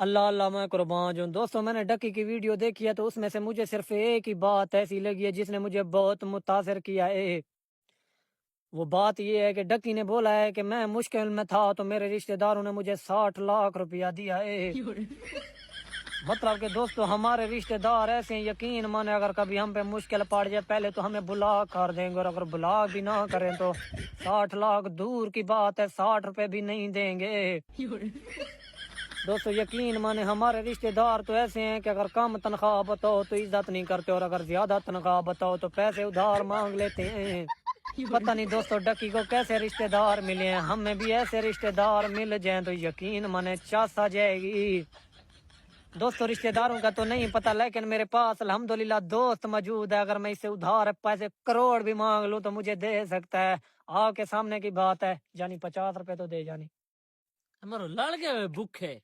اللہ اللہ میں قربان جاؤں دوستوں، میں نے ڈکی کی ویڈیو دیکھی ہے تو اس میں سے مجھے صرف ایک ہی بات ایسی لگی ہے جس نے مجھے بہت متاثر کیا ہے۔ وہ بات یہ ہے کہ ڈکی نے بولا ہے کہ میں مشکل میں تھا تو میرے رشتہ داروں نے مجھے 60 لاکھ روپیہ دیا ہے۔ مطلب کہ دوستو ہمارے رشتہ دار ایسے ہیں، یقین مانے اگر کبھی ہم پہ مشکل پڑ جائے پہلے تو ہمیں بلاک کر دیں گے، اور اگر بلاک بھی نہ کریں تو 60 لاکھ دور کی بات ہے، 60 روپے بھی نہیں دیں گے۔ دوستو یقین مانے ہمارے رشتہ دار تو ایسے ہیں کہ اگر کم تنخواہ بتاؤ تو عزت نہیں کرتے، اور اگر زیادہ تنخواہ بتاؤ تو پیسے ادھار مانگ لیتے ہیں۔ پتہ نہیں دوستو ڈکی کو کیسے رشتہ دار ملے ہیں، ہمیں بھی ایسے رشتہ دار مل جائیں تو یقین مانے چاس آ جائے گی۔ دوستو رشتہ داروں کا تو نہیں پتہ، لیکن میرے پاس الحمدللہ دوست موجود ہے، اگر میں اسے ادھار پیسے کروڑ بھی مانگ لوں تو مجھے دے سکتا ہے۔ آپ کے سامنے کی بات ہے، جانی 50 روپے تو دے جانی۔ ہمارو لڑ گئے بھوکے